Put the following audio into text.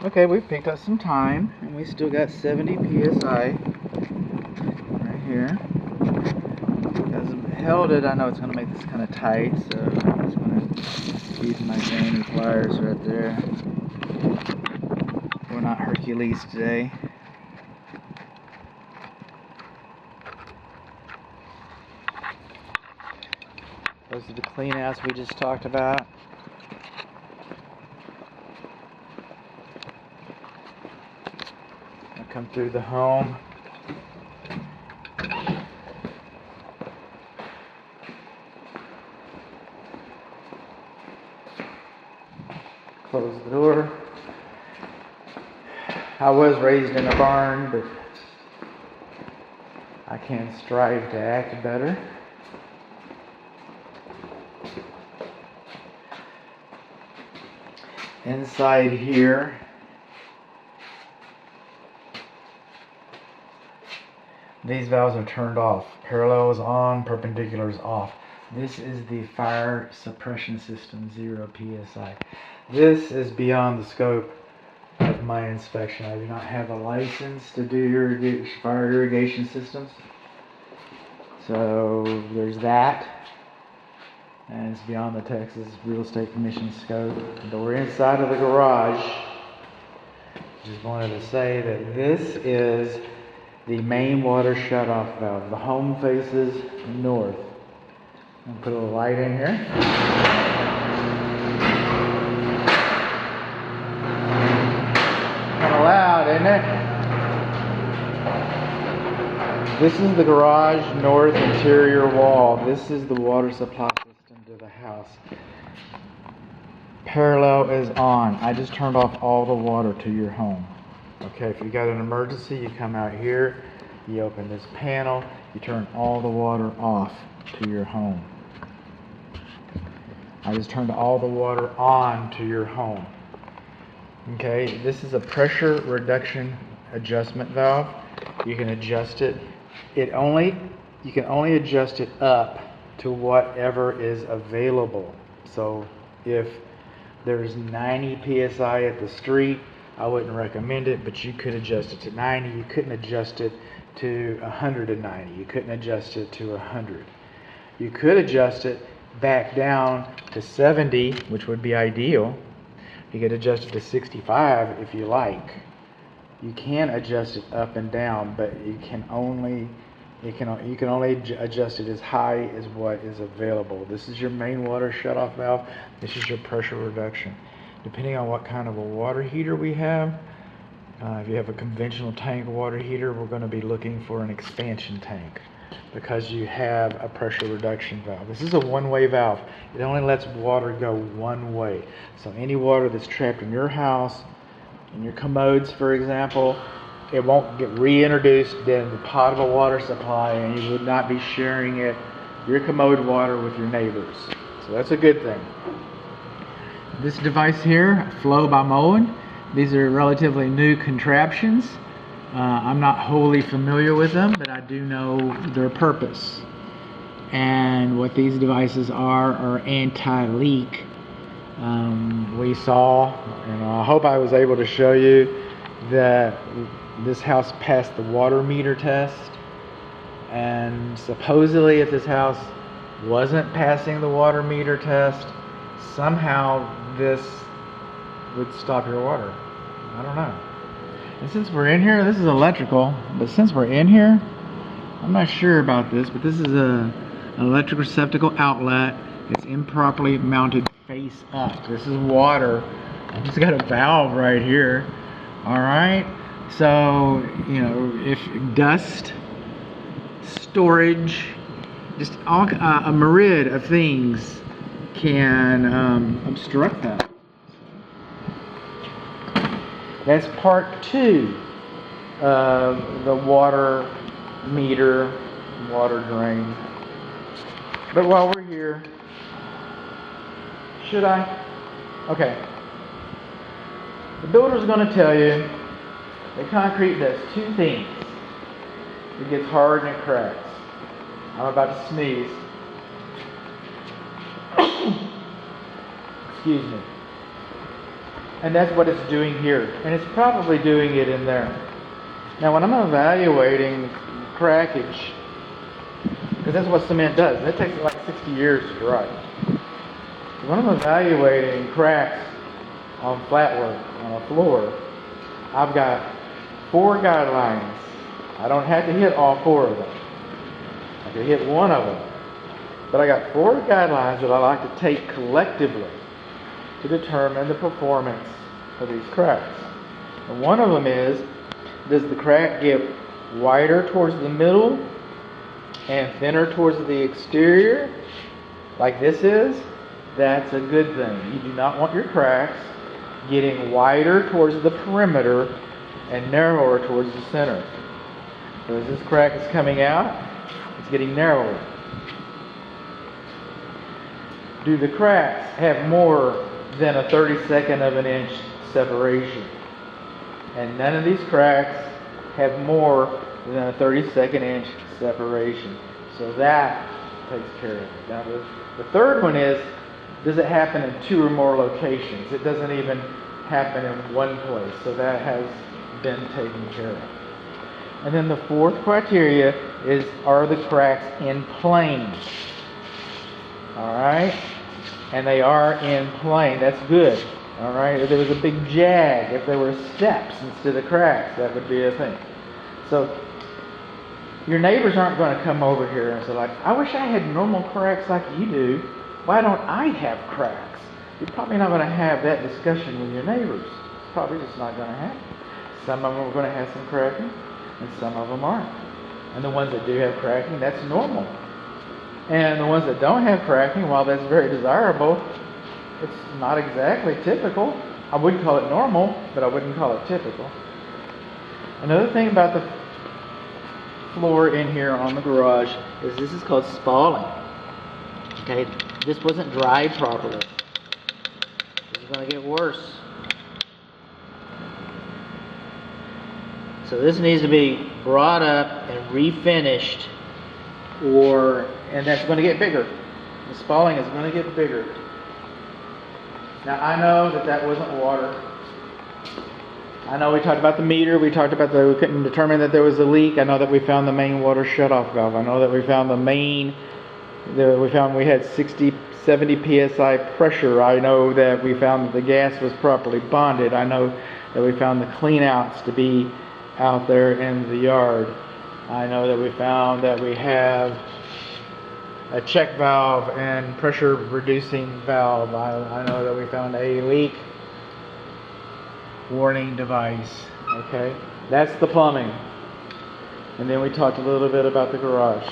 Okay, we picked up some time, and we still got 70 psi right here. As I've held it, I know it's going to make this kind of tight, so I'm just going to use my Zanny pliers right there. We're not Hercules today. Those are the clean outs we just talked about. I come through the home. Close the door. I was raised in a barn, but I can strive to act better. Inside here, these valves are turned off. Parallel is on, perpendicular is off. This is the fire suppression system, 0 psi. This is beyond the scope of my inspection. I do not have a license to do fire irrigation systems. So there's that. And it's beyond the Texas Real Estate Commission scope. But we're inside of the garage. Just wanted to say that this is the main water shutoff valve. The home faces north. I'm gonna put a little light in here. Kind of loud, isn't it? This is the garage north interior wall. This is the water supply system to the house. Parallel is on. I just turned off all the water to your home. Okay, if you got an emergency, you come out here, you open this panel, you turn all the water off to your home. I just turned all the water on to your home. Okay, this is a pressure reduction adjustment valve. You can adjust it. You can only adjust it up to whatever is available. So if there's 90 psi at the street, I wouldn't recommend it, but you could adjust it to 90. You couldn't adjust it to 190. You couldn't adjust it to 100. You could adjust it back down to 70, which would be ideal. You could adjust it to 65 if you like. You can adjust it up and down, but you can only adjust it as high as what is available. This is your main water shutoff valve. This is your pressure reduction. Depending on what kind of a water heater we have, if you have a conventional tank water heater, we're going to be looking for an expansion tank because you have a pressure reduction valve. This is a one-way valve. It only lets water go one way. So any water that's trapped in your house, in your commodes, for example, it won't get reintroduced in the potable water supply, and you would not be sharing your commode water with your neighbors. So that's a good thing. This device here, Flow by Moen, these are relatively new contraptions. I'm not wholly familiar with them, but I do know their purpose. And what these devices are anti-leak. We saw, and I hope I was able to show you that this house passed the water meter test. And supposedly if this house wasn't passing the water meter test, somehow this would stop your water. I don't know. And since we're in here, this is electrical, but since we're in here, I'm not sure about this, but this is an electric receptacle outlet. It's improperly mounted face up. This is water. I just got a valve right here. Alright, so, if dust, storage, just a myriad of things can obstruct that. That's part 2 of the water meter, water drain. But while we're here, should I? Okay. The builder's going to tell you that concrete does 2 things. It gets hard and it cracks. I'm about to sneeze. Excuse me. And that's what it's doing here. And it's probably doing it in there. Now when I'm evaluating crackage, because that's what cement does. It takes like 60 years to dry. When I'm evaluating cracks on flatwork, on a floor, I've got 4 guidelines. I don't have to hit all 4 of them. I can hit one of them. But I got 4 guidelines that I like to take collectively to determine the performance of these cracks. And one of them is, does the crack get wider towards the middle and thinner towards the exterior, like this is? That's a good thing. You do not want your cracks getting wider towards the perimeter and narrower towards the center. So as this crack is coming out, it's getting narrower. Do the cracks have more than a 32nd of an inch separation? And none of these cracks have more than a 32nd inch separation. So that takes care of it. Now the third one is, does it happen in 2 or more locations? It doesn't even happen in one place. So that has been taken care of. And then the fourth criteria is, are the cracks in plane? Alright? And they are in plane. That's good. Alright? If there was a big jag, if there were steps instead of cracks, that would be a thing. So your neighbors aren't going to come over here and say, like, I wish I had normal cracks like you do. Why don't I have cracks? You're probably not going to have that discussion with your neighbors. It's probably just not going to happen. Some of them are going to have some cracking, and some of them aren't. And the ones that do have cracking, that's normal. And the ones that don't have cracking, while that's very desirable, it's not exactly typical. I wouldn't call it normal, but I wouldn't call it typical. Another thing about the floor in here on the garage is this is called spalling. Okay, this wasn't dried properly. This is going to get worse. So this needs to be brought up and refinished, and that's going to get bigger. The spalling is going to get bigger. Now I know that wasn't water. I know we talked about the meter. We talked about we couldn't determine that there was a leak. I know that we found the main water shutoff valve. I know that we found we had 60, 70 psi pressure. I know that we found that the gas was properly bonded. I know that we found the cleanouts to be out there in the yard. I know that we found that we have a check valve and pressure reducing valve. I know that we found a leak warning device. Okay, that's the plumbing. And then we talked a little bit about the garage.